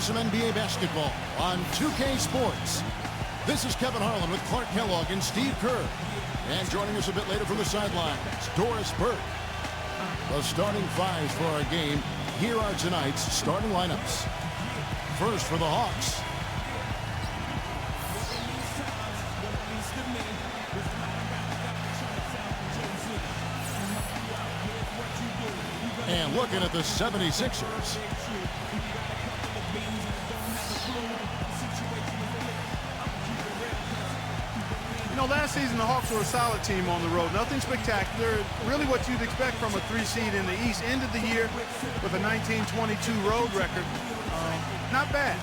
some NBA basketball on 2K Sports. This is Kevin Harlan with Clark Kellogg and Steve Kerr. And joining us a bit later from the sidelines, Doris Burke. The starting fives for our game. Here are tonight's starting lineups. First for the Hawks. And looking at the 76ers. You know, last season the Hawks were a solid team on the road. Nothing spectacular. Really what you'd expect from a 3 seed in the East. Ended the year with a 19-22 road record. Not bad.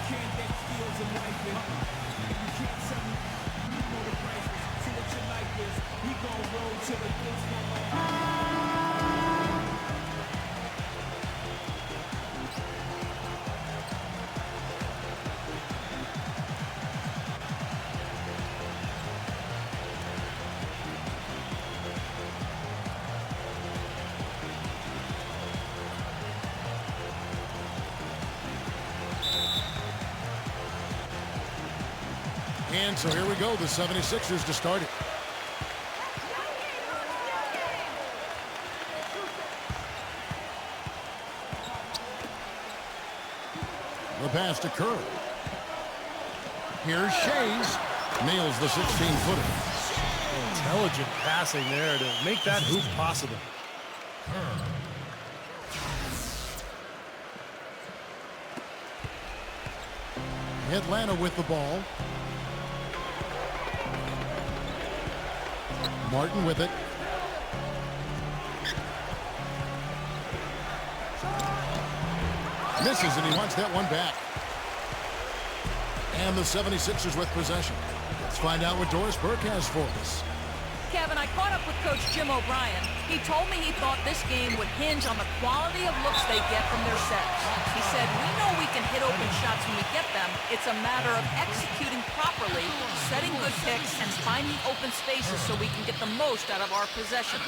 And so here we go, the 76ers to start it. The pass to Kerr. Here's Shays. Nails the 16-footer. Intelligent passing there to make that hoop possible. Atlanta with the ball. Martin with it. Misses, and he wants that one back. And the 76ers with possession. Let's find out what Doris Burke has for us. Kevin, I caught up with Coach Jim O'Brien. He told me he thought this game would hinge on the quality of looks they get from their sets. He said, we know we can hit open shots when we get them. It's a matter of executing properly, setting good picks, and finding open spaces so we can get the most out of our possessions.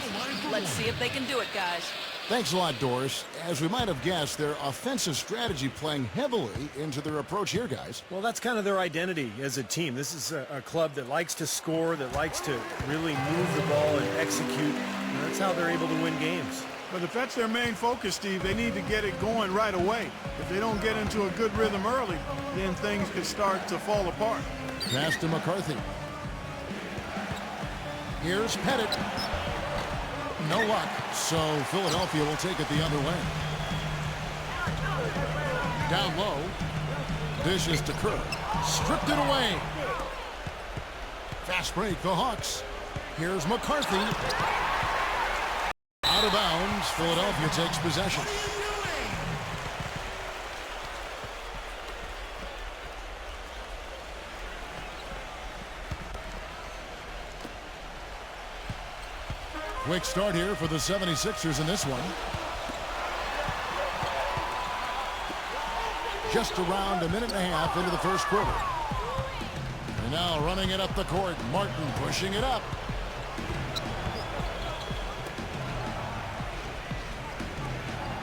Let's see if they can do it, guys. Thanks a lot, Doris. As we might have guessed, their offensive strategy playing heavily into their approach here, guys. Well, that's kind of their identity as a team. This is a club that likes to score, that likes to really move the ball and execute. And that's how they're able to win games. But if that's their main focus, Steve, they need to get it going right away. If they don't get into a good rhythm early, then things could start to fall apart. Pass to McCarthy. Here's Pettit. No luck, so Philadelphia will take it the other way. Down low. Dishes to Kerr. Stripped it away. Fast break, the Hawks. Here's McCarthy. Out of bounds. Philadelphia takes possession. Quick start here for the 76ers in this one. Just around a minute and a half into the first quarter. And now running it up the court. Martin pushing it up.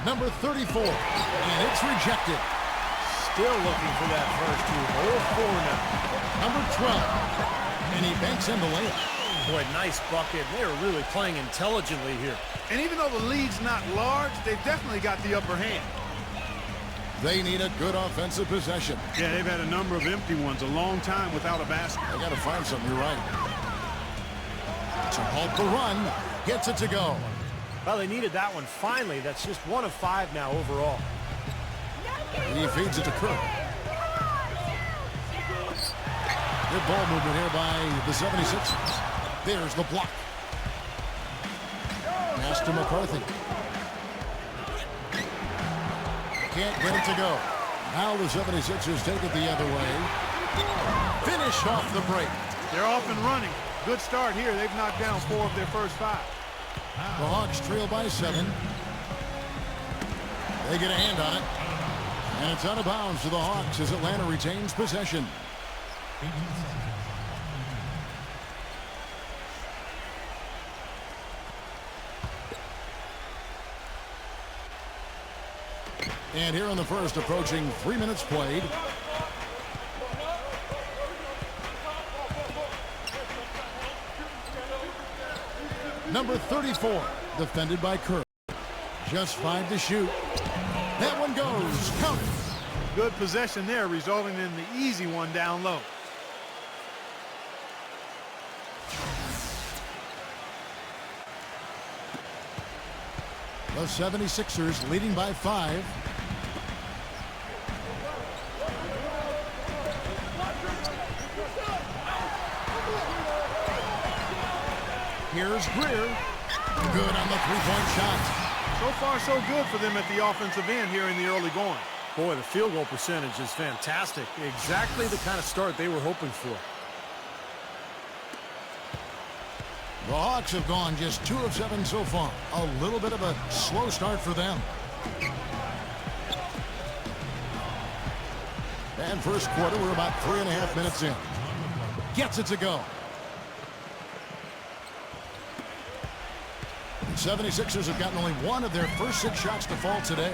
Number 34. And it's rejected. Still looking for that first hoop. 0-4 now. Number 12. And he banks in the layup. Boy, nice bucket. They're really playing intelligently here. And even though the lead's not large, they've definitely got the upper hand. They need a good offensive possession. Yeah, they've had a number of empty ones, a long time without a basket. They got to find something, you're right. To halt the run, gets it to go. Well, they needed that one finally. That's just 1 of 5 now overall. He feeds it to Kerr. Good ball movement here by the 76ers. There's the block. Pass to McCarthy. Can't get it to go. Now the 76ers take it the other way. Finish off the break. They're off and running. Good start here. They've knocked down 4 of their first 5. The Hawks trail by 7. They get a hand on it. And it's out of bounds to the Hawks as Atlanta retains possession. And here in the first, approaching 3 minutes played. Number 34, defended by Kerr. Just 5 to shoot. That one goes. Counted. Good possession there, resulting in the easy one down low. The 76ers leading by 5. Here's Greer. Good on the three-point shot. So far, so good for them at the offensive end here in the early going. Boy, the field goal percentage is fantastic. Exactly the kind of start they were hoping for. The Hawks have gone just 2 of 7 so far. A little bit of a slow start for them. And first quarter, we're about 3.5 minutes in. Gets it to go. The 76ers have gotten only 1 of their first 6 shots to fall today.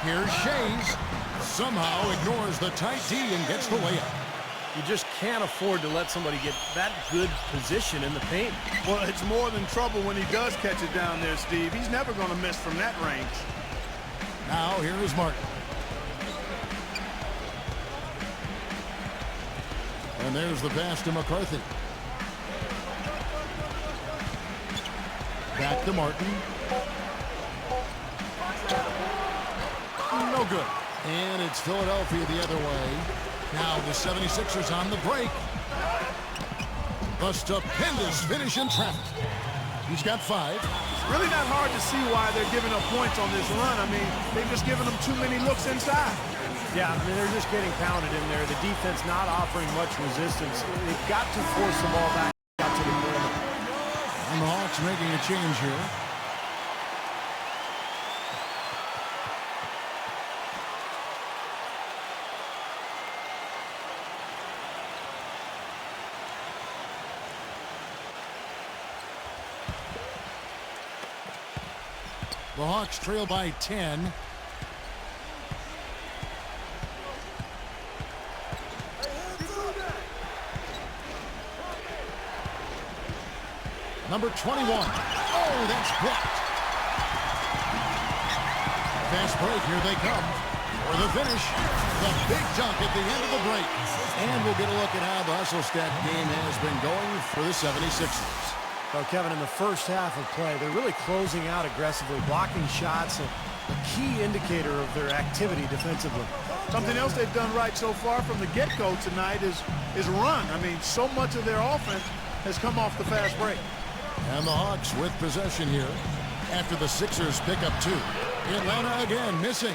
Here's Shays. Somehow ignores the tight D and gets the layup. You just can't afford to let somebody get that good position in the paint. Well, it's more than trouble when he does catch it down there, Steve. He's never going to miss from that range. Now here is Martin. And there's the pass to McCarthy. Back to Martin. No good. And it's Philadelphia the other way. Now the 76ers on the break. A stupendous finish in traffic. He's got 5. Really not hard to see why they're giving up points on this run. I mean, they've just given them too many looks inside. Yeah, I mean, they're just getting pounded in there. The defense not offering much resistance. They've got to force the ball back out to the perimeter. And the Hawks making a change here. The Hawks trail by 10. Number 21. Oh, that's blocked. Fast break. Here they come. For the finish. The big dunk at the end of the break. And we'll get a look at how the hustle stat game has been going for the 76ers. Well, Kevin, in the first half of play, they're really closing out aggressively, blocking shots, a key indicator of their activity defensively. Something else they've done right so far from the get-go tonight is run. I mean, so much of their offense has come off the fast break. And the Hawks with possession here after the Sixers pick up 2. Atlanta again missing.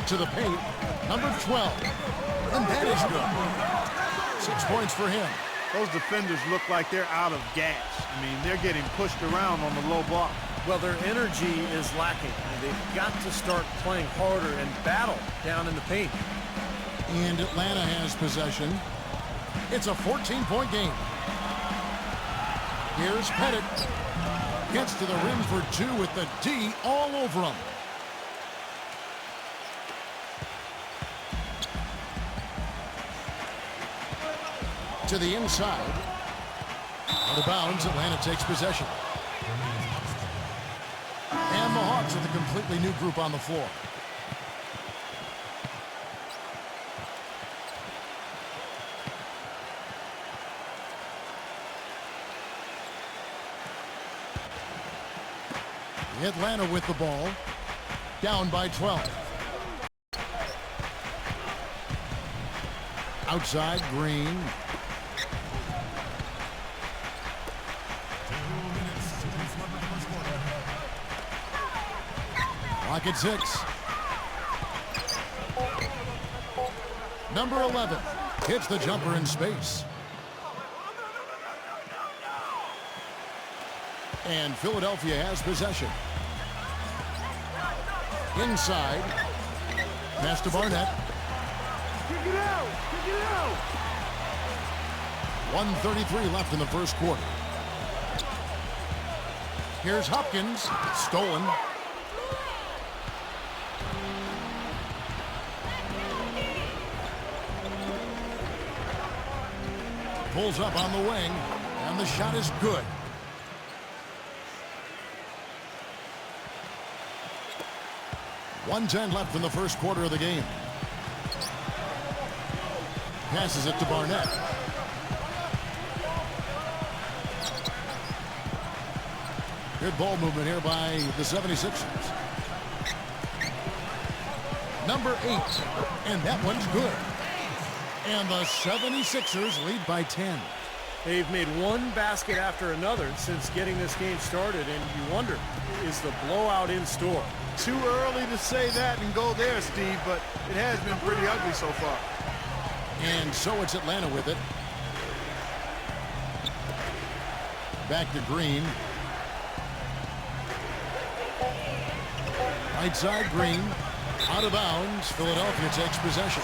To the paint, number 12. And that is good. 6 points for him. Those defenders look like they're out of gas. I mean, they're getting pushed around on the low block. Well, their energy is lacking. They've got to start playing harder and battle down in the paint. And Atlanta has possession. It's a 14-point game. Here's Pettit. Gets to the rim for 2 with the D all over him. To the inside. Out of bounds, Atlanta takes possession. And the Hawks with a completely new group on the floor. Atlanta with the ball. Down by 12. Outside, Green. Clock at 6. Number 11 hits the jumper in space. And Philadelphia has possession. Inside. Pass to Barnett. 1:33 left in the first quarter. Here's Hopkins. Stolen. Pulls up on the wing, and the shot is good. .110 left in the first quarter of the game. Passes it to Barnett. Good ball movement here by the 76ers. Number 8, and that one's good. And the 76ers lead by 10. They've made one basket after another since getting this game started, and you wonder, is the blowout in store? Too early to say that and go there, Steve, but it has been pretty ugly so far. And so it's Atlanta with it. Back to Green. Right side, Green. Out of bounds. Philadelphia takes possession.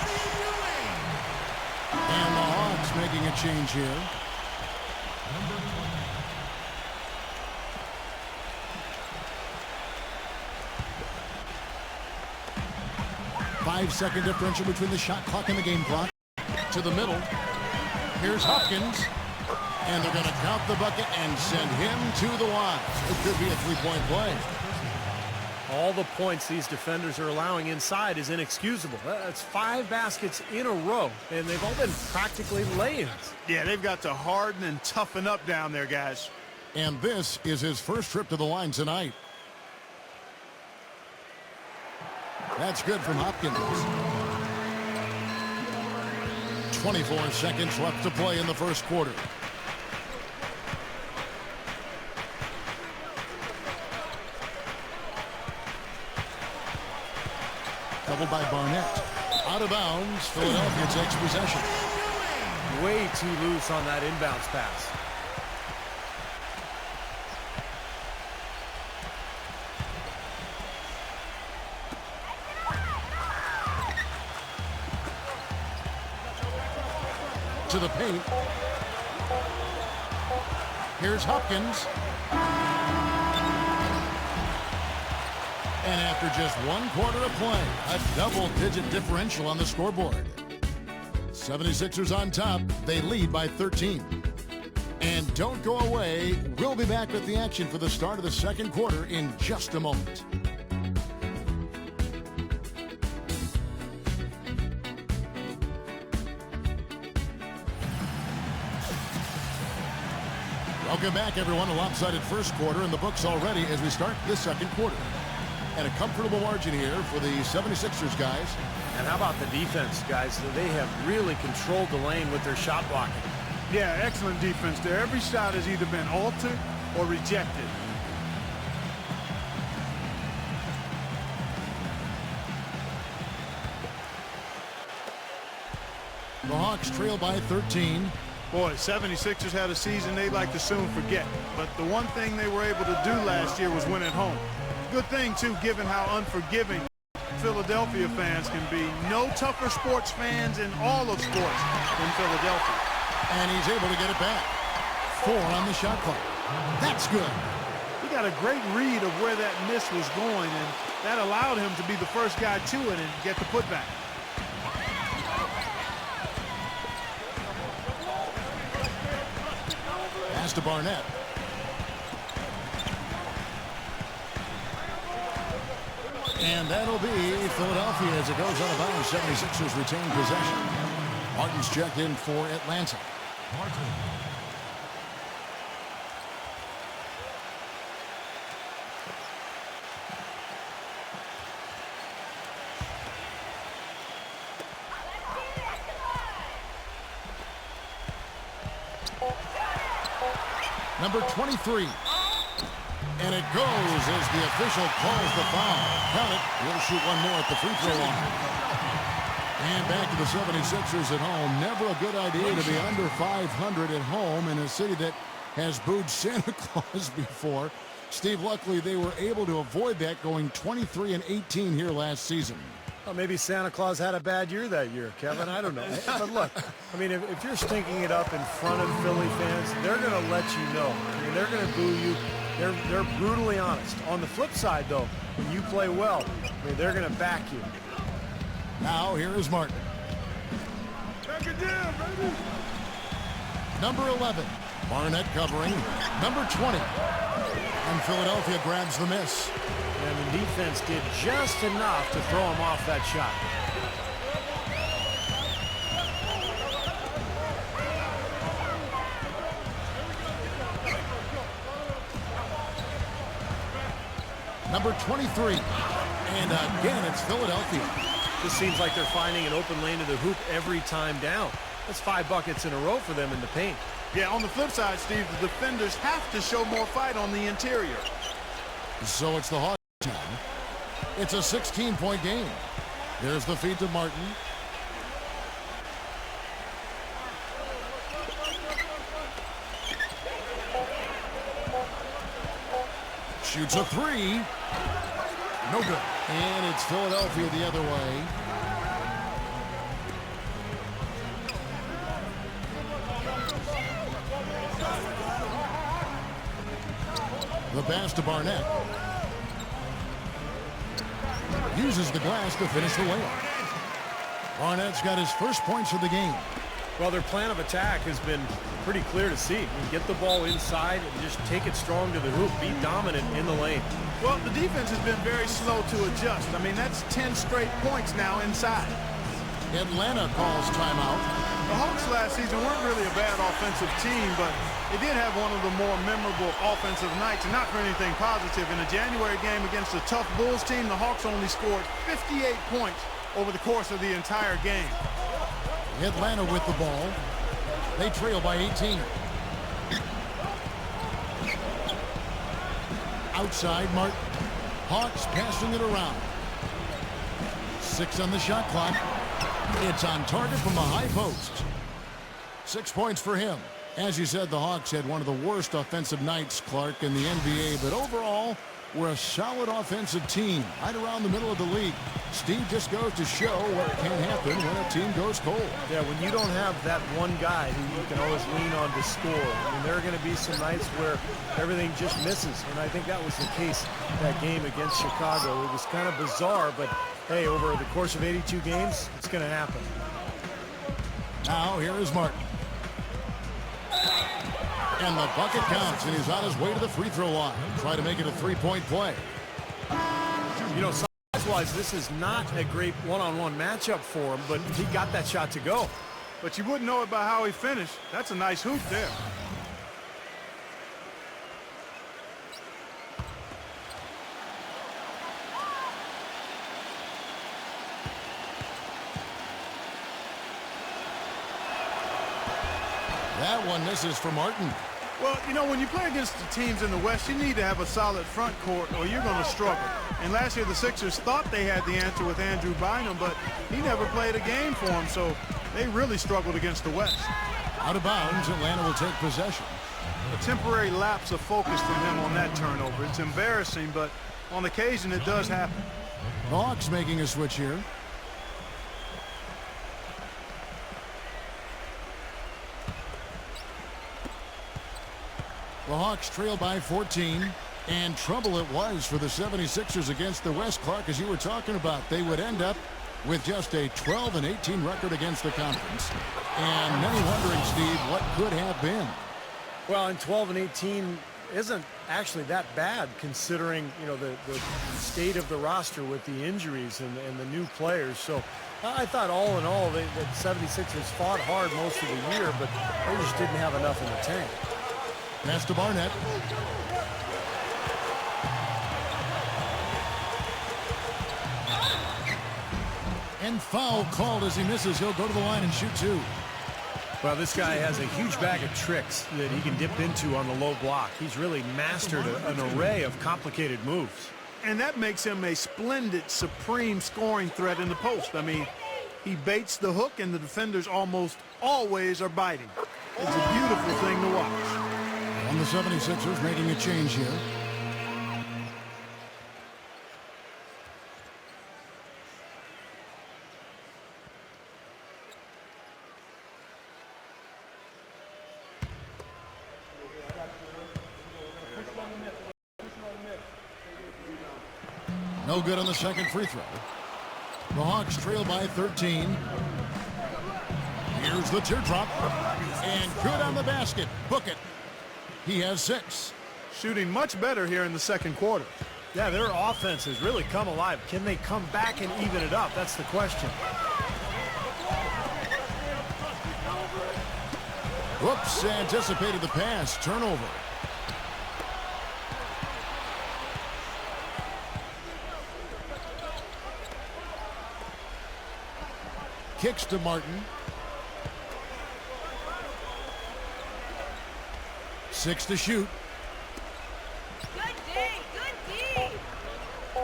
And the Hawks making a change here. 5-second differential between the shot clock and the game clock. To the middle. Here's Hopkins. And they're going to count the bucket and send him to the line. It could be a three-point play. All the points these defenders are allowing inside is inexcusable. That's 5 baskets in a row, and they've all been practically lay-ins. Yeah, they've got to harden and toughen up down there, guys. And this is his first trip to the line tonight. That's good from Hopkins. 24 seconds left to play in the first quarter. Doubled by Barnett. Out of bounds. Philadelphia takes possession. Way too loose on that inbounds pass. To the paint. Here's Hopkins. And after just 1 quarter of play, a double-digit differential on the scoreboard. 76ers on top. They lead by 13. And don't go away. We'll be back with the action for the start of the second quarter in just a moment. Welcome back, everyone. A lopsided first quarter in the books already as we start this second quarter. And a comfortable margin here for the 76ers, guys. And how about the defense, guys? They have really controlled the lane with their shot blocking. Yeah, excellent defense there. Every shot has either been altered or rejected. The Hawks trail by 13. Boy, 76ers had a season they'd like to soon forget. But the one thing they were able to do last year was win at home. Good thing, too, given how unforgiving Philadelphia fans can be. No tougher sports fans in all of sports than Philadelphia. And he's able to get it back. 4 on the shot clock. That's good. He got a great read of where that miss was going, and that allowed him to be the first guy to it and get the putback. Pass to Barnett. And that'll be Philadelphia as it goes out of bounds. 76ers retain possession. Martin's checked in for Atlanta. Number 23. And it goes as the official calls the foul. Count it. He'll shoot one more at the free throw line. And back to the 76ers at home. Never a good idea to be under 500 at home in a city that has booed Santa Claus before. Steve, luckily they were able to avoid that, going 23-18 here last season. Well, maybe Santa Claus had a bad year that year, Kevin. I don't know. But look, I mean, if you're stinking it up in front of Philly fans, they're going to let you know. I mean, they're going to boo you. They're brutally honest. On the flip side, though, when you play well, I mean, they're going to back you. Now, here is Martin. Back it down, baby. Number 11, Barnett covering. Number 20, and Philadelphia grabs the miss. And the defense did just enough to throw him off that shot. Number 23, and again, it's Philadelphia. This seems like they're finding an open lane to the hoop every time down. That's 5 buckets in a row for them in the paint. Yeah, on the flip side, Steve, the defenders have to show more fight on the interior. So it's the Hawks now. It's a 16-point game. There's the feed to Martin. Shoots a three. No good. And it's Philadelphia the other way. The pass to Barnett. Uses the glass to finish the layup. Barnett's got his first points of the game. Well, their plan of attack has been pretty clear to see. You get the ball inside and just take it strong to the hoop. Be dominant in the lane. Well, the defense has been very slow to adjust. I mean, that's 10 straight points now inside. Atlanta calls timeout. The Hawks last season weren't really a bad offensive team, but they did have one of the more memorable offensive nights, and not for anything positive. In a January game against a tough Bulls team, the Hawks only scored 58 points over the course of the entire game. Atlanta with the ball. They trail by 18. Outside, Martin. Hawks passing it around. 6 on the shot clock. It's on target from the high post. 6 points for him. As you said, the Hawks had one of the worst offensive nights, Clark, in the NBA, but overall, we're a solid offensive team right around the middle of the league. Steve, just goes to show what can happen when a team goes cold. Yeah, when you don't have that one guy who you can always lean on to score, I mean, there are going to be some nights where everything just misses, and I think that was the case that game against Chicago. It was kind of bizarre, but hey, over the course of 82 games, it's going to happen. Now, here is Martin. And the bucket counts, and he's on his way to the free throw line. Try to make it a three-point play. You know, size-wise, this is not a great one-on-one matchup for him, but he got that shot to go. But you wouldn't know it by how he finished. That's a nice hoop there. That one misses for Martin. Well, you know, when you play against the teams in the West, you need to have a solid front court or you're going to struggle. And last year, the Sixers thought they had the answer with Andrew Bynum, but he never played a game for them, so they really struggled against the West. Out of bounds, Atlanta will take possession. A temporary lapse of focus from him on that turnover. It's embarrassing, but on occasion, it does happen. The Hawks making a switch here. The Hawks trail by 14, and trouble it was for the 76ers against the West, Clark, as you were talking about. They would end up with just a 12-18 record against the conference. And many wondering, Steve, what could have been. Well, and 12-18 isn't actually that bad considering, you know, the state of the roster with the injuries and the new players. So I thought all in all, the 76ers fought hard most of the year, but they just didn't have enough in the tank. Pass to Barnett. And foul called as he misses. He'll go to the line and shoot two. Well, this guy has a huge bag of tricks that he can dip into on the low block. He's really mastered an array of complicated moves. And that makes him a splendid, supreme scoring threat in the post. I mean, he baits the hook, and the defenders almost always are biting. It's a beautiful thing to watch. And the 76ers making a change here. No good on the second free throw. The Hawks trail by 13. Here's the teardrop. And good on the basket. Book it. He has 6. Shooting much better here in the second quarter. Yeah, their offense has really come alive. Can they come back and even it up? That's the question. Whoops, anticipated the pass. Turnover. Kicks to Martin. 6 to shoot.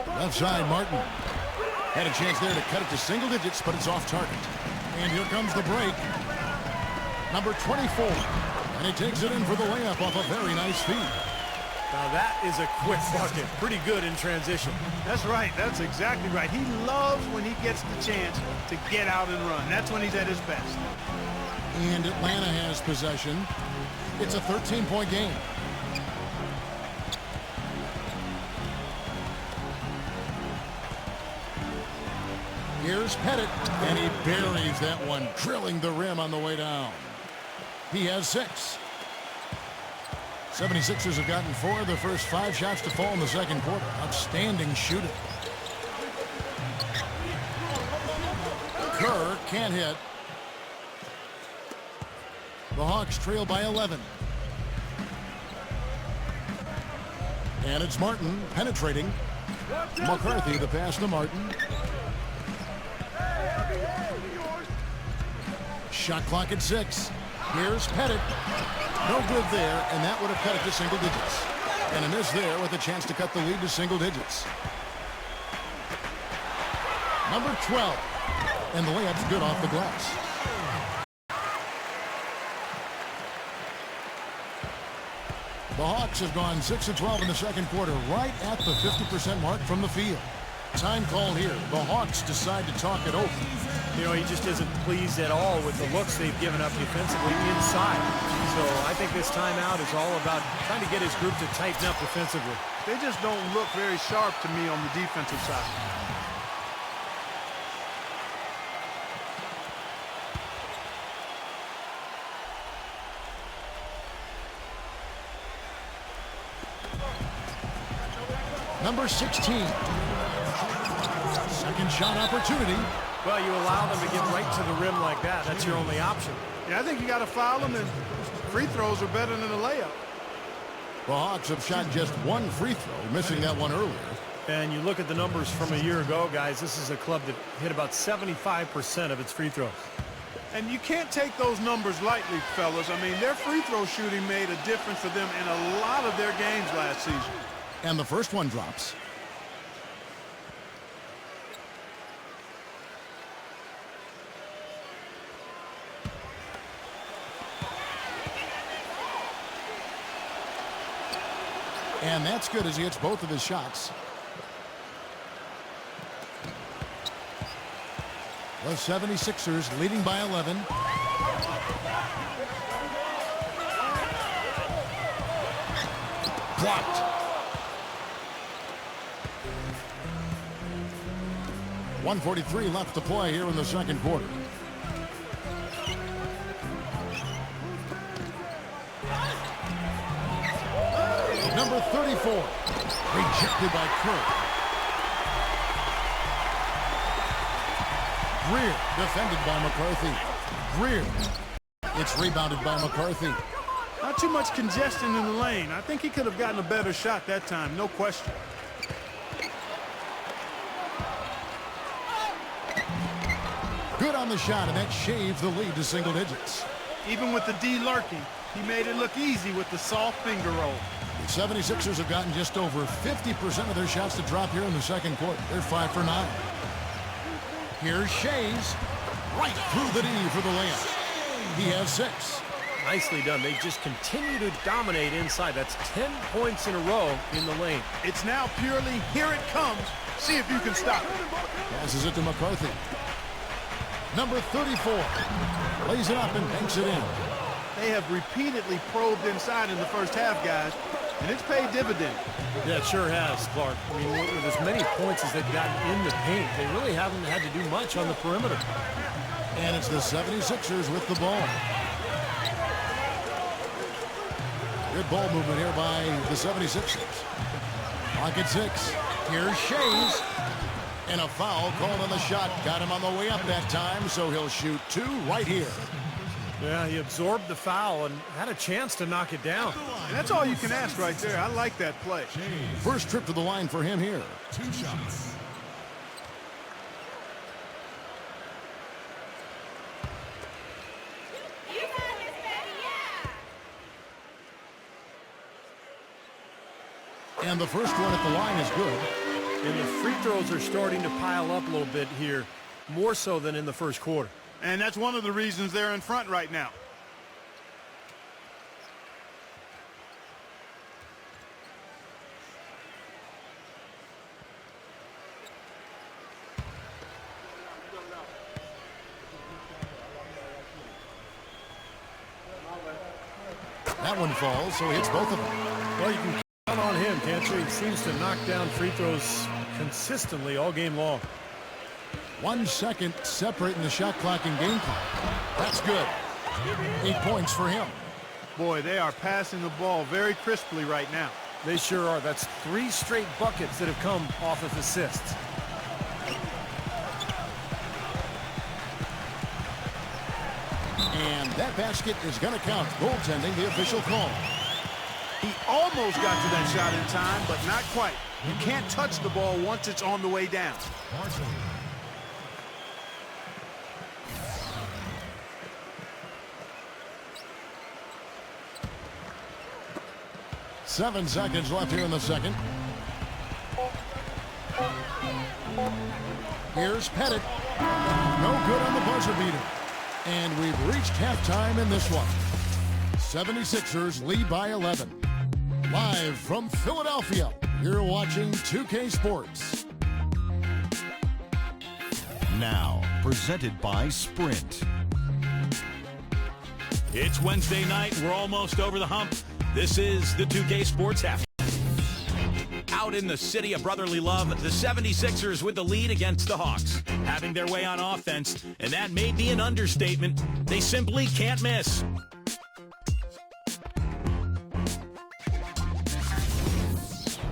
Left side, Martin. Had a chance there to cut it to single digits, but it's off target. And here comes the break. Number 24. And he takes it in for the layup off a very nice feed. Now that is a quick bucket. Pretty good in transition. That's right. That's exactly right. He loves when he gets the chance to get out and run. That's when he's at his best. And Atlanta has possession. It's a 13-point game. Here's Pettit, and he buries that one, drilling the rim on the way down. He has 6. 76ers have gotten 4 of their first 5 shots to fall in the second quarter. Outstanding shooting. Kerr can't hit. The Hawks trail by 11. And it's Martin penetrating. McCarthy, the pass to Martin. Shot clock at 6. Here's Pettit. No good there, and that would have cut it to single digits. And a miss there with a chance to cut the lead to single digits. Number 12. And the layup's good off the glass. The Hawks have gone 6 of 12 in the second quarter, right at the 50% mark from the field. Time called here. The Hawks decide to talk it over. You know, he just isn't pleased at all with the looks they've given up defensively inside. So I think this timeout is all about trying to get his group to tighten up defensively. They just don't look very sharp to me on the defensive side. Number 16. Second shot opportunity. Well, you allow them to get right to the rim like that. That's your only option. Yeah, I think you got to foul them, and free throws are better than a layup. The Hawks have shot just 1 free throw, missing that one earlier. And you look at the numbers from a year ago, guys, this is a club that hit about 75% of its free throws. And you can't take those numbers lightly, fellas. I mean, their free throw shooting made a difference for them in a lot of their games last season. And the first one drops. And that's good as he hits both of his shots. The 76ers leading by 11. Blocked. 1:43 left to play here in the second quarter. Number 34, rejected by Kerr. Greer, defended by McCarthy. Greer, it's rebounded by McCarthy. Not too much congestion in the lane. I think he could have gotten a better shot that time, no question. Good on the shot, and that shaves the lead to single digits. Even with the D lurking, he made it look easy with the soft finger roll. The 76ers have gotten just over 50% of their shots to drop here in the second quarter. They're 5 for 9. Here's Shays, right through the D for the layup. He has 6. Nicely done. They just continue to dominate inside. That's 10 points in a row in the lane. It's now purely, here it comes. See if you can stop it. Passes it to McCarthy. Number 34 lays it up and banks it in. They have repeatedly probed inside in the first half, guys. and it's paid dividends. Yeah, it sure has, Clark. I mean, with as many points as they've gotten in the paint, they really haven't had to do much on the perimeter. And it's the 76ers with the ball. Good ball movement here by the 76ers. Pocket 6. Here's Shays. And a foul called on the shot. Got him on the way up that time, so he'll shoot 2 right here. Yeah, he absorbed the foul and had a chance to knock it down. And that's all you can ask right there. I like that play. First trip to the line for him here. 2 shots. And the first one at the line is good. And the free throws are starting to pile up a little bit here, more so than in the first quarter. And that's one of the reasons they're in front right now. That one falls, so he hits both of them. Well, you can count on him, can't you? He seems to knock down free throws consistently all game long. 1 second separating the shot clock and game clock. That's good. 8 points for him. Boy, they are passing the ball very crisply right now. They sure are. That's 3 straight buckets that have come off of assists. And that basket is going to count. Goaltending, the official call. He almost got to that shot in time, but not quite. You can't touch the ball once it's on the way down. Martin. 7 seconds left here in the second. Here's Pettit. No good on the buzzer beater. And we've reached halftime in this one. 76ers lead by 11. Live from Philadelphia, you're watching 2K Sports. Now, presented by Sprint. It's Wednesday night. We're almost over the hump. This is the 2K Sports Half. Out in the city of brotherly love, the 76ers with the lead against the Hawks, having their way on offense, and that may be an understatement. They simply can't miss.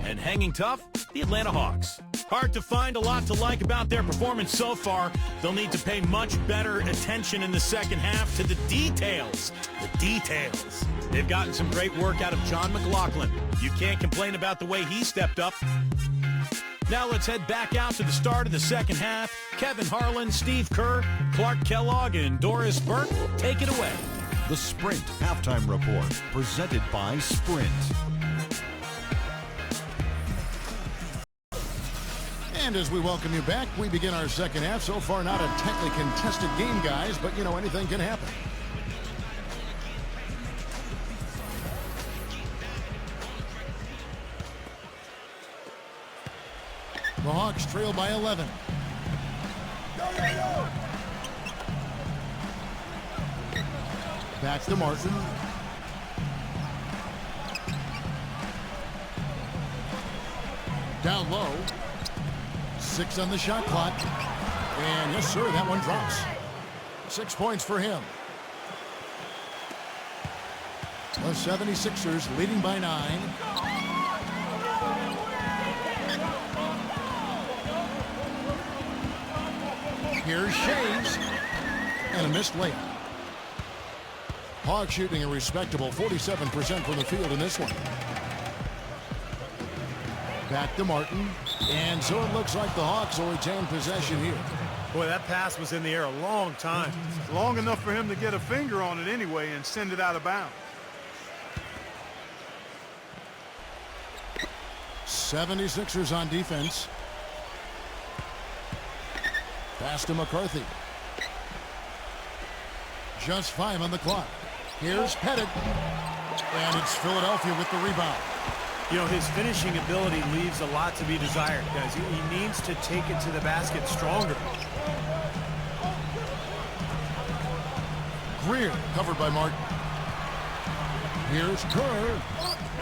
And hanging tough, the Atlanta Hawks. Hard to find a lot to like about their performance so far. They'll need to pay much better attention in the second half to the details. The details. They've gotten some great work out of John McLaughlin. You can't complain about the way he stepped up. Now let's head back out to the start of the second half. Kevin Harlan, Steve Kerr, Clark Kellogg, and Doris Burke, take it away. The Sprint Halftime Report, presented by Sprint. And as we welcome you back, we begin our second half. So far, not a tightly contested game, guys, but, you know, anything can happen. The Hawks trail by 11. Back to Martin. Down low. 6 on the shot clock. And yes, sir, that one drops. 6 points for him. The 76ers leading by 9. Here's Shays. And a missed layup. Hawks shooting a respectable 47% from the field in this one. Back to Martin. And so it looks like the Hawks will retain possession here. Boy, that pass was in the air a long time. Long enough for him to get a finger on it anyway and send it out of bounds. 76ers on defense. Pass to McCarthy. Just 5 on the clock. Here's Pettit. And it's Philadelphia with the rebound. You know, his finishing ability leaves a lot to be desired, guys. He needs to take it to the basket stronger. Greer covered by Martin. Here's Kerr.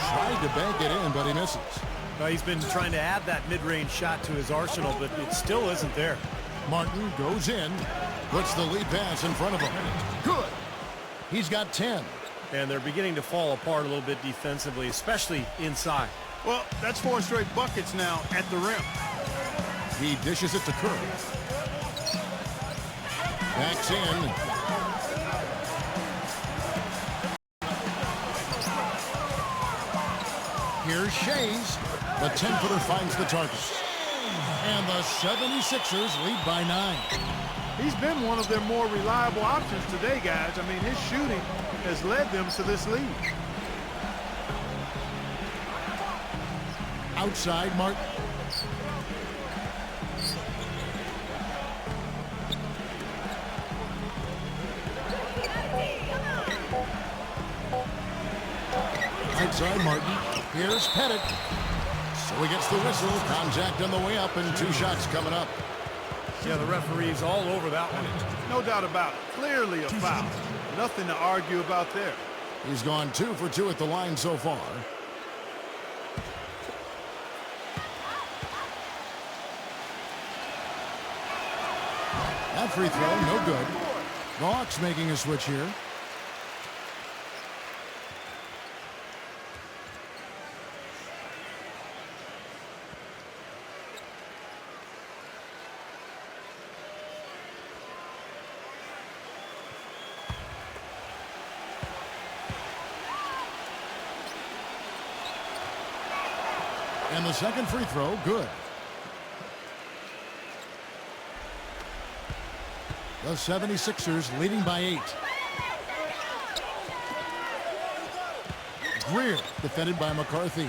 Tried to bank it in, but he misses. Well, he's been trying to add that mid-range shot to his arsenal, but it still isn't there. Martin goes in, puts the lead pass in front of him. Good. He's got 10. And they're beginning to fall apart a little bit defensively, especially inside. Well, that's 4 straight buckets now at the rim. He dishes it to Kerr. Backs in. Here's Shays. The 10-footer finds the target. And the 76ers lead by 9. He's been one of their more reliable options today, guys. I mean, his shooting has led them to this lead. Outside, Martin. Outside, Martin. Here's Pettit. So he gets the whistle. Contact on the way up, and 2 shots coming up. Yeah, the referee's all over that one. No doubt about it. Clearly a foul. Nothing to argue about there. He's gone 2 for 2 at the line so far. That free throw, no good. The Hawks making a switch here. And the second free throw, good. The 76ers leading by 8. Greer defended by McCarthy.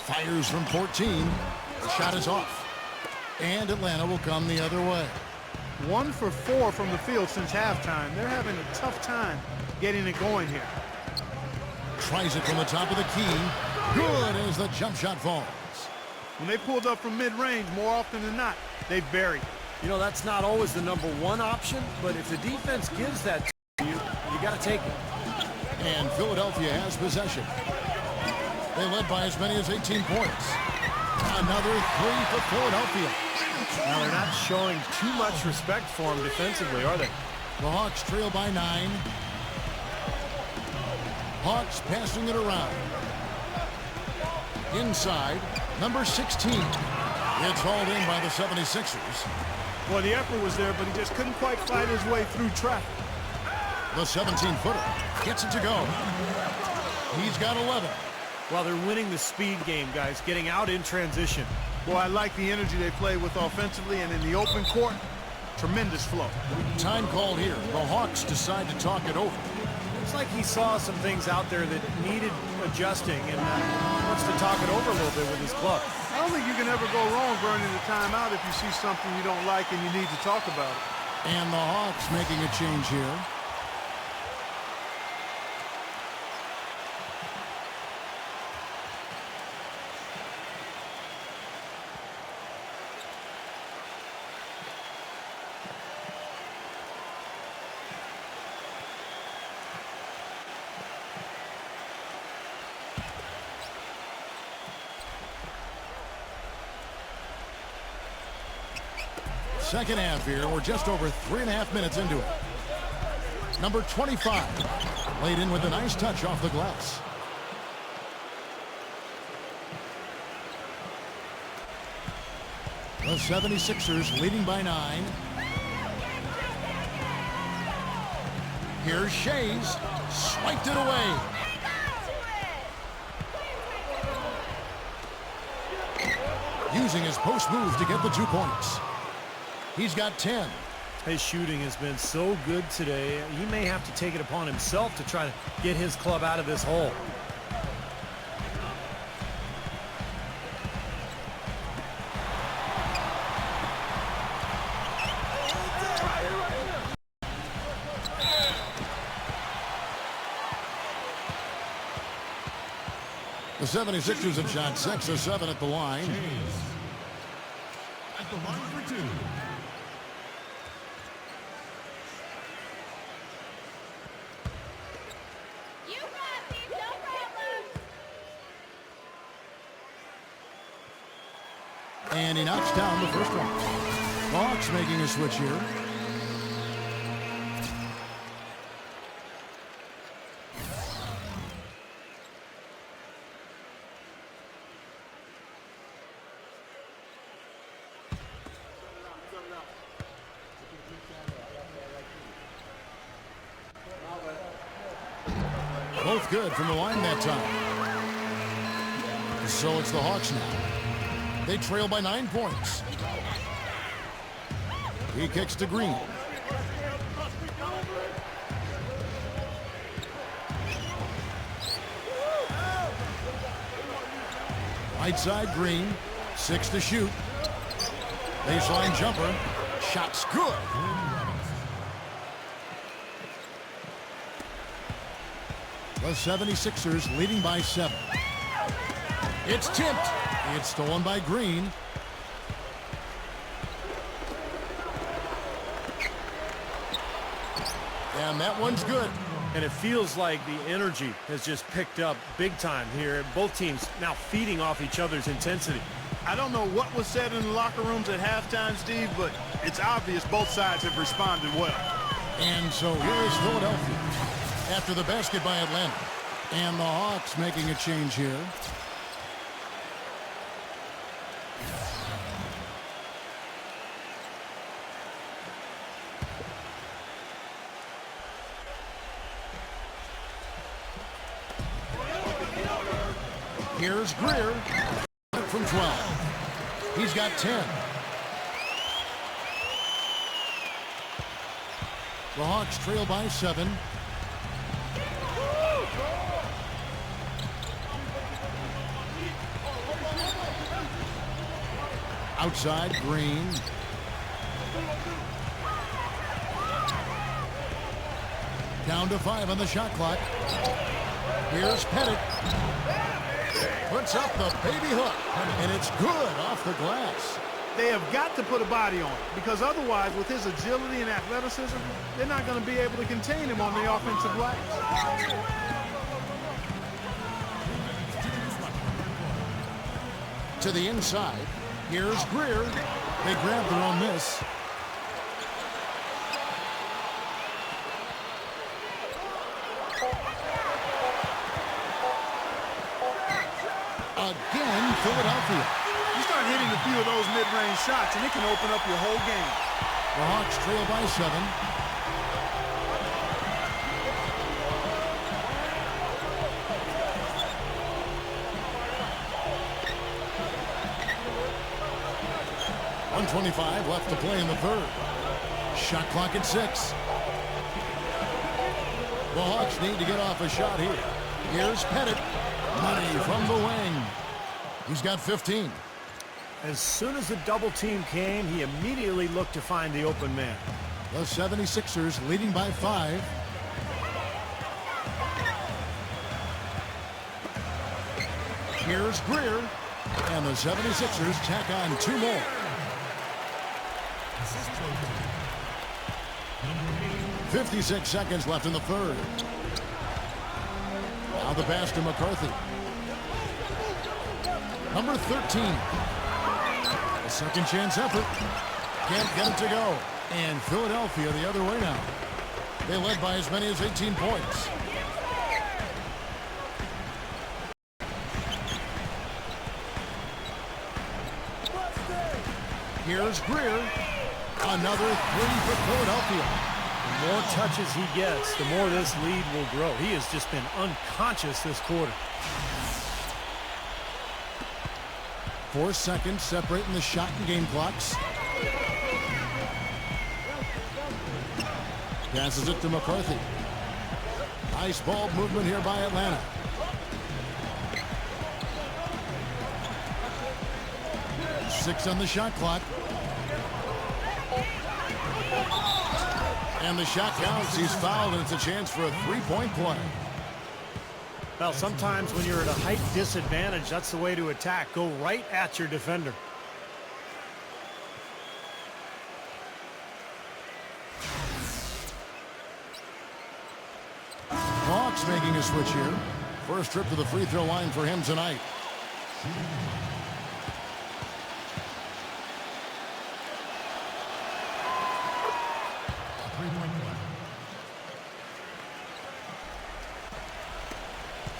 Fires from 14. The shot is off. And Atlanta will come the other way. 1 for 4 from the field since halftime. They're having a tough time getting it going here. Tries it from the top of the key. Good as the jump shot falls. When they pulled up from mid-range, more often than not, they buried. You know, that's not always the #1 option, but if the defense gives that to you, you got to take it. And Philadelphia has possession. They led by as many as 18 points. Another 3 for Philadelphia. Now, they're not showing too much respect for him defensively, are they? The Hawks trail by 9. Hawks passing it around. Inside, number 16. It's hauled in by the 76ers. Well, the effort was there, but he just couldn't quite fight his way through traffic. The 17-footer gets it to go. He's got 11. Well, they're winning the speed game, guys, getting out in transition. Boy, I like the energy they play with offensively, and in the open court, tremendous flow. Time called here. The Hawks decide to talk it over. It's like he saw some things out there that needed adjusting and wants to talk it over a little bit with his club. I don't think you can ever go wrong burning a timeout if you see something you don't like and you need to talk about it. And the Hawks making a change here. Second half here. We're just over 3.5 minutes into it. Number 25 laid in with a nice touch off the glass. The 76ers leading by 9. Here's Shays. Swiped it away. Using his post move to get the 2 points. He's got 10. His shooting has been so good today. He may have to take it upon himself to try to get his club out of this hole. The 76ers have shot 6 of 7 at the line. At the line for 2. And he knocks down the first one. Hawks making a switch here. Both good from the line that time. So it's the Hawks now. They trail by 9 points. He kicks to Green. Right side Green. 6 to shoot. Baseline jumper. Shot's good. The 76ers leading by 7. It's tipped. It's stolen by Green. And that one's good. And it feels like the energy has just picked up big time here. Both teams now feeding off each other's intensity. I don't know what was said in the locker rooms at halftime, Steve, but it's obvious both sides have responded well. And so here is Philadelphia after the basket by Atlanta. And the Hawks making a change here. Here's Greer from 12. He's got 10. The Hawks trail by 7. Outside, Green. Down to 5 on the shot clock. Here's Pettit. Puts up the baby hook, and it's good off the glass. They have got to put a body on it, because otherwise, with his agility and athleticism, they're not going to be able to contain him on the offensive glass. To the inside. Here's Greer. They grab their own miss. Again, Philadelphia. You start hitting a few of those mid-range shots, and it can open up your whole game. The Hawks trail by 7. .125 left to play in the third. Shot clock at 6. The Hawks need to get off a shot here. Here's Pettit. Money from the wing. He's got 15. As soon as the double team came, he immediately looked to find the open man. The 76ers leading by 5. Here's Greer. And the 76ers tack on 2 more. 56 seconds left in the third. Now the pass to McCarthy. Number 13. A second chance effort. Can't get it to go. And Philadelphia the other way now. They led by as many as 18 points. Here's Greer. Another 3 for Philadelphia. The more touches he gets, the more this lead will grow. He has just been unconscious this quarter. 4 seconds separating the shot and game clocks. Passes it to McCarthy. Nice ball movement here by Atlanta. Six on the shot clock. And the shot counts. He's fouled, and it's a chance for a three-point play. Well, sometimes when you're at a height disadvantage, that's the way to attack. Go right at your defender. Hawks making a switch here. First trip to the free throw line for him tonight.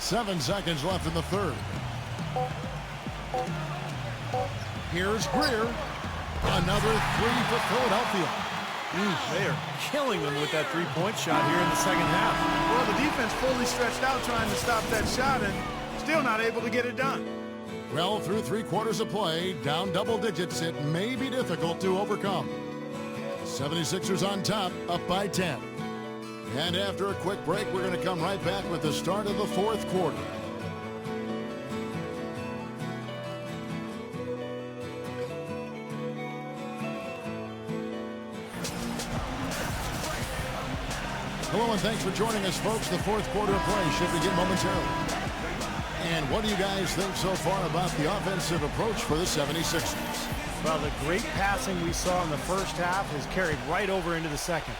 7 seconds left in the third. Here's Greer. Another three for Philadelphia. They are killing them with that three-point shot here in the second half. Well, the defense fully stretched out trying to stop that shot and still not able to get it done. Well, through 3 quarters of play, down double digits, it may be difficult to overcome. 76ers on top, up by 10. And after a quick break, we're going to come right back with the start of the fourth quarter. Hello and thanks for joining us, folks. The fourth quarter of play should begin momentarily. And what do you guys think so far about the offensive approach for the 76ers? Well, the great passing we saw in the first half has carried right over into the second.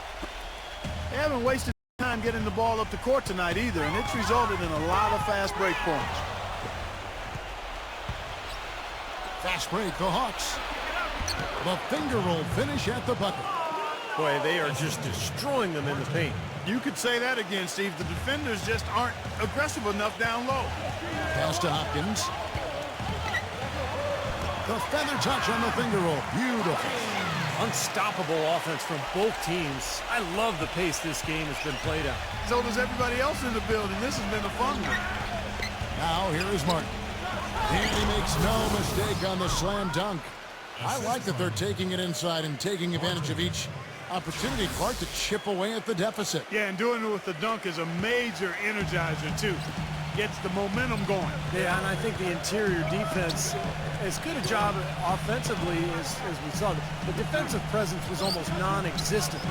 They haven't wasted time getting the ball up the court tonight either, and it's resulted in a lot of fast break points. Fast break, the Hawks. The finger roll finish at the bucket. Boy, they are just destroying them in the paint. You could say that again, Steve. The defenders just aren't aggressive enough down low. Pass to Hopkins. The feather touch on the finger roll. Beautiful. Unstoppable offense from both teams. I love the pace this game has been played at. So does everybody else in the building. This has been a fun one. Now here is Martin. And he makes no mistake on the slam dunk. I like that they're taking it inside and taking advantage of each opportunity, Clark, to chip away at the deficit. Yeah, and doing it with the dunk is a major energizer, too. Gets the momentum going. Yeah, and I think the interior defense, as good a job offensively as we saw, the defensive presence was almost non-existent.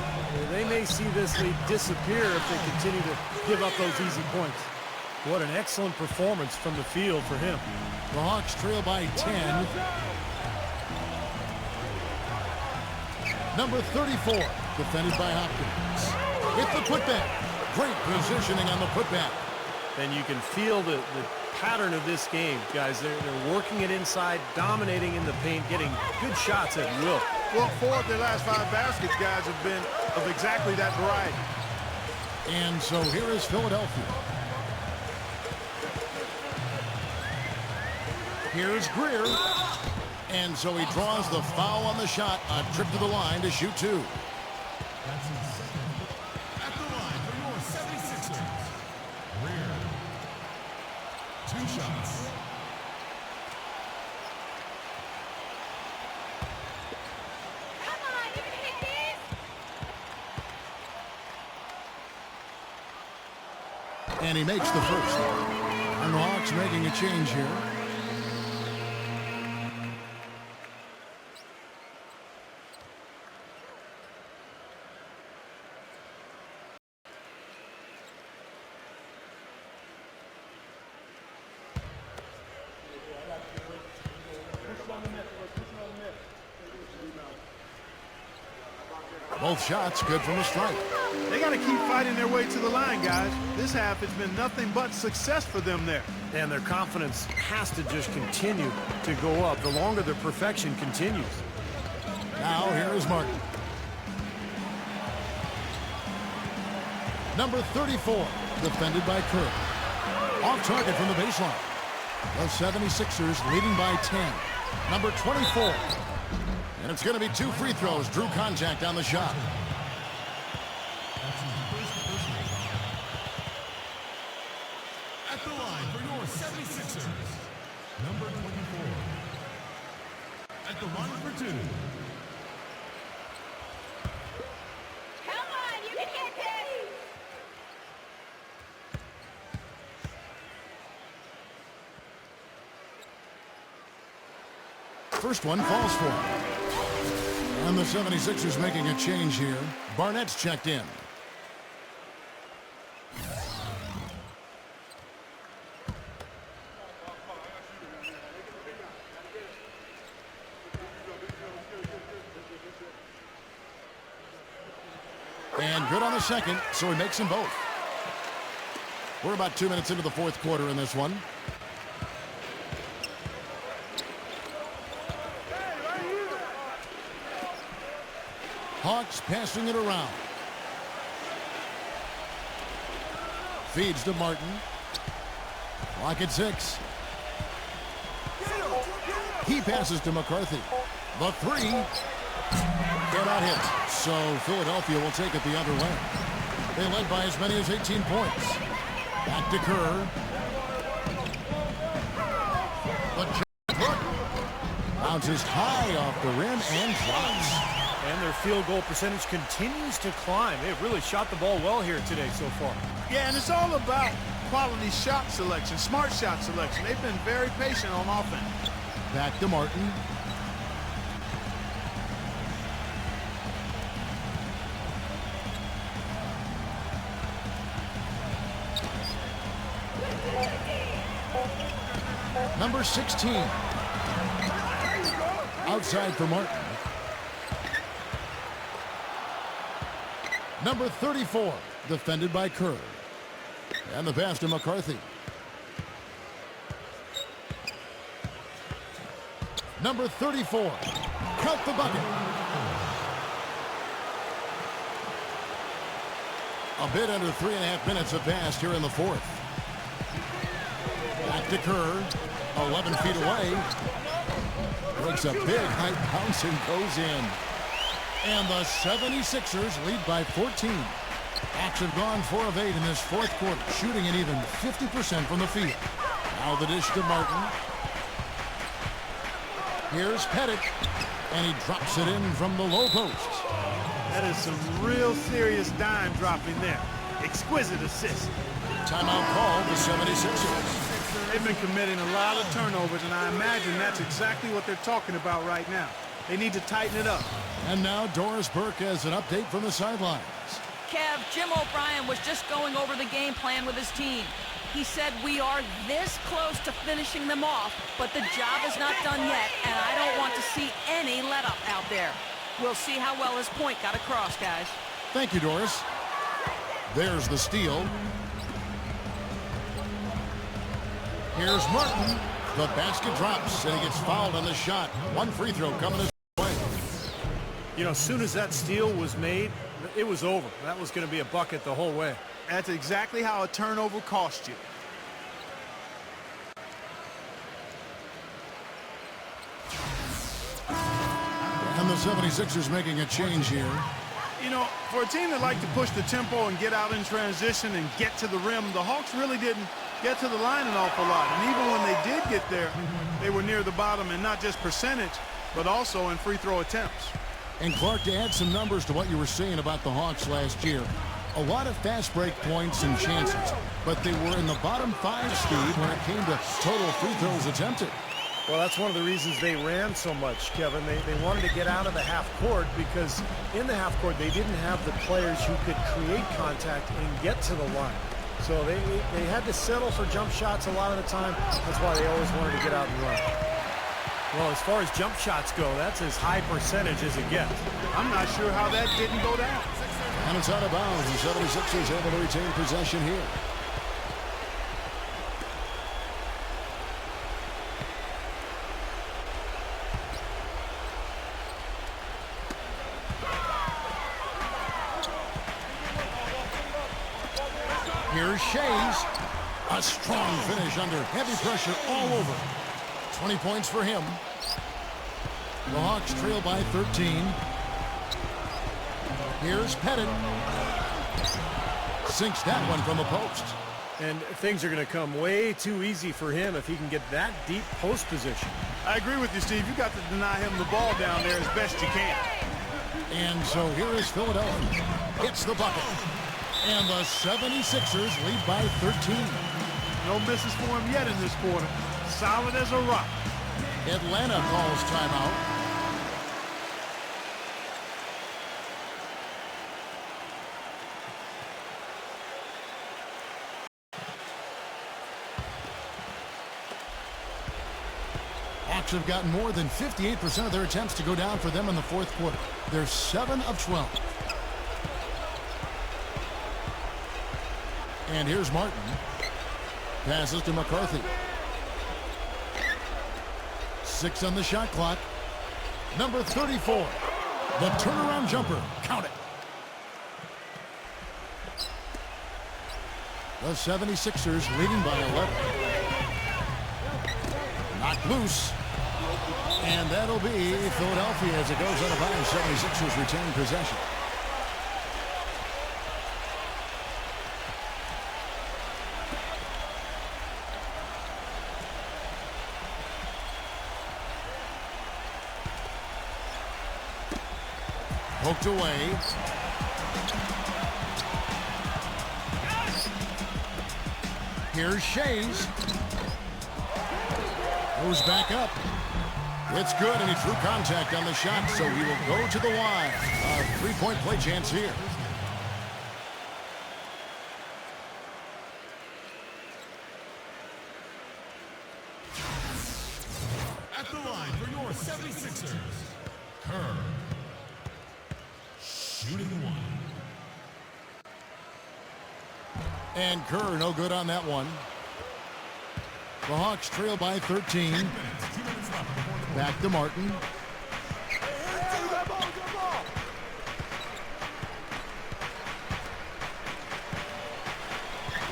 They may see this lead disappear if they continue to give up those easy points. What an excellent performance from the field for him. The Hawks trail by 10. Number 34, defended by Hopkins. With the putback. Great positioning on the putback. And you can feel the pattern of this game, guys. They're working it inside, dominating in the paint, getting good shots at will. Well, 4 of their last 5 baskets, guys, have been of exactly that variety. And so here is Philadelphia. Here's Greer. And so he draws the foul on the shot. A trip to the line to shoot 2. At the line for your 76ers. Greer. 2 shots. Come on, you can hit this. And he makes the first. And the Hawks making a change here. Both shots good from the strike. They got to keep fighting their way to the line, guys. This half has been nothing but success for them there. And their confidence has to just continue to go up the longer their perfection continues. Now here is Martin. Number 34, defended by Kerr. Off target from the baseline. The 76ers leading by 10. Number 24. And it's going to be 2 free throws. Drew contact on the shot. At the line for your 76ers. Number 24. At the line for 2. Come on, you can hit this. First one falls for him. And the 76ers making a change here. Barnett's checked in. And good on the second, so he makes them both. We're about 2 minutes into the fourth quarter in this one. Hawks passing it around. Feeds to Martin. Clock at 6. He passes to McCarthy. The three. Cannot hit. So Philadelphia will take it the other way. They led by as many as 18 points. Back to Kerr. The hook bounces high off the rim and drops. And their field goal percentage continues to climb. They've really shot the ball well here today so far. Yeah, and it's all about quality shot selection, smart shot selection. They've been very patient on offense. Back to Martin. Number 16. Outside for Martin. Number 34. Defended by Kerr. And the pass to McCarthy. Number 34. Count the bucket. A bit under 3.5 minutes have passed here in the fourth. Back to Kerr. 11 feet away. Breaks a big high bounce and goes in. And the 76ers lead by 14. Hawks have gone 4 of 8 in this fourth quarter, shooting an even 50% from the field. Now the dish to Martin. Here's Pettit, and he drops it in from the low post. That is some real serious dime dropping there. Exquisite assist. Timeout call, the 76ers. They've been committing a lot of turnovers, and I imagine that's exactly what they're talking about right now. They need to tighten it up. And now Doris Burke has an update from the sidelines. Kev, Jim O'Brien was just going over the game plan with his team. He said we are this close to finishing them off, but the job is not done yet, and I don't want to see any let-up out there. We'll see how well his point got across, guys. Thank you, Doris. There's the steal. Here's Martin. The basket drops, and he gets fouled on the shot. One free throw coming his way. You know, as soon as that steal was made, it was over. That was going to be a bucket the whole way. That's exactly how a turnover costs you. And the 76ers making a change here. You know, for a team that like to push the tempo and get out in transition and get to the rim, the Hawks really didn't get to the line an awful lot. And even when they did get there, they were near the bottom, and not just percentage, but also in free throw attempts. And Clark, to add some numbers to what you were saying about the Hawks last year, a lot of fast break points and chances, but they were in the bottom 5, Steve, when it came to total free throws attempted. Well, that's one of the reasons they ran so much, Kevin. They wanted to get out of the half court because in the half court they didn't have the players who could create contact and get to the line. So they had to settle for jump shots a lot of the time. That's why they always wanted to get out and run. Well, as far as jump shots go, that's as high percentage as it gets. I'm not sure how that didn't go down. And it's out of bounds. The 76ers able to retain possession here. Here's Shays. A strong finish under heavy pressure all over. 20 points for him. The Hawks trail by 13. Here's Pettit. Sinks that one from the post. And things are going to come way too easy for him if he can get that deep post position. I agree with you, Steve. You got to deny him the ball down there as best you can. And so here is Philadelphia. Hits the bucket. And the 76ers lead by 13. No misses for him yet in this quarter. Solid as a rock. Atlanta calls timeout. Hawks have gotten more than 58% of their attempts to go down for them in the fourth quarter. They're 7 of 12. And here's Martin. Passes to McCarthy. 6 on the shot clock. Number 34. The turnaround jumper. Count it. The 76ers leading by 11. Loose. And that'll be Philadelphia as it goes out of bounds. 76ers retain possession. Poked away. Here's Shays. Goes back up. It's good, and he drew contact on the shot, so he will go to the line. A three-point play chance here. At the line for your 76ers, Kerr. Shooting one. And Kerr, no good on that one. The Hawks trail by 13. Back to Martin.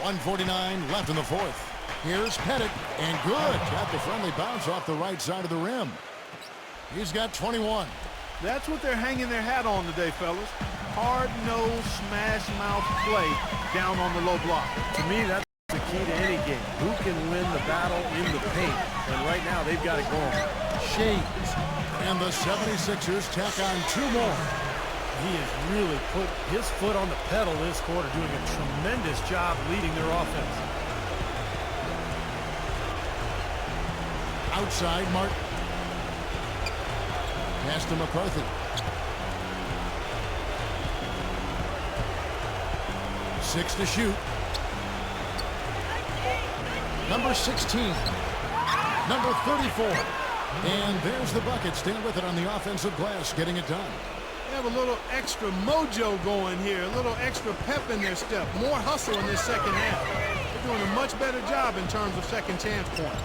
1:49 left in the fourth. Here's Pettit, and good. Got the friendly bounce off the right side of the rim. He's got 21. That's what they're hanging their hat on today, fellas. Hard-nosed, smash-mouth play down on the low block. To me, that's the key to any game. Who can win the battle in the paint? And right now, they've got it going. Shays. And the 76ers tack on two more. He has really put his foot on the pedal this quarter, doing a tremendous job leading their offense. Outside, Martin. Pass to McCarthy. 6 to shoot. Number 16. Number 34. And there's the bucket. Staying with it on the offensive glass, getting it done. They have a little extra mojo going here, a little extra pep in their step, more hustle in this second half. They're doing a much better job in terms of second chance points.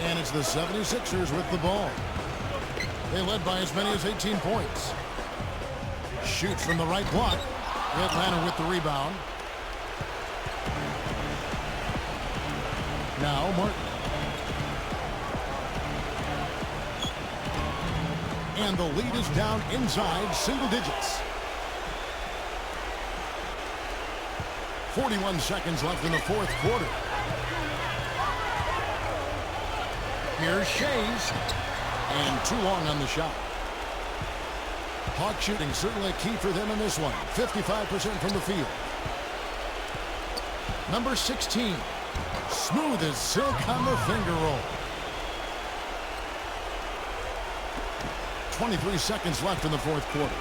And it's the 76ers with the ball. They led by as many as 18 points. Shoots from the right block. Atlanta with the rebound. Now Martin. And the lead is down inside single digits. 41 seconds left in the fourth quarter. Here's Shays. And too long on the shot. Hawk shooting certainly a key for them in this one. 55% from the field. Number 16. Smooth as silk on the finger roll. 23 seconds left in the fourth quarter.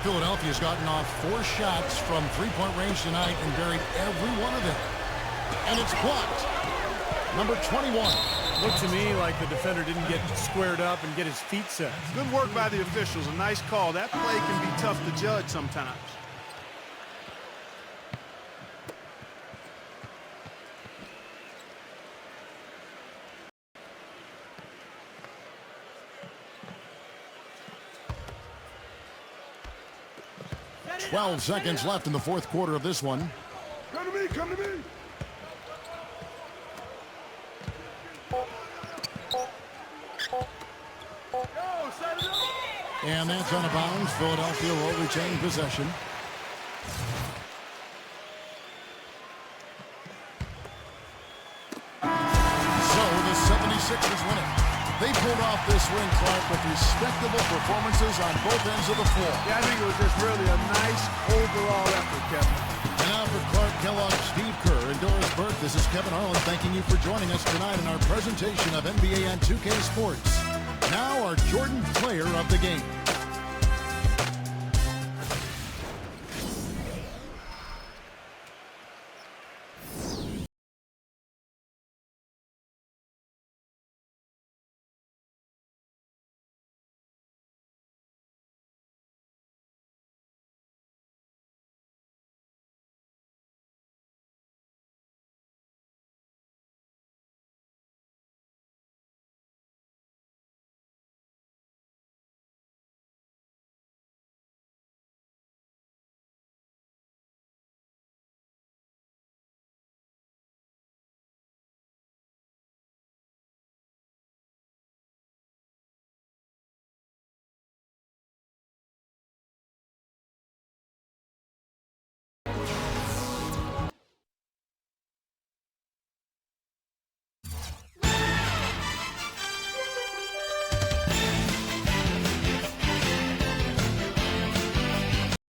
Philadelphia's gotten off 4 shots from three-point range tonight and buried every one of them. And it's blocked. Number 21. Looked to me like the defender didn't get squared up and get his feet set. Good work by the officials. A nice call. That play can be tough to judge sometimes. Twelve seconds left in the fourth quarter of this one. Come to me, come to me. And that's out of bounds. Philadelphia will retain possession. So the 76ers win it. They pulled off this win, Clark, with respectable performances on both ends of the floor. Yeah, I think it was just really a nice overall effort, Kevin. And now for Clark Kellogg, Steve Kerr, and Doris Burke, this is Kevin Harlan thanking you for joining us tonight in our presentation of NBA on 2K Sports. Now our Jordan Player of the Game.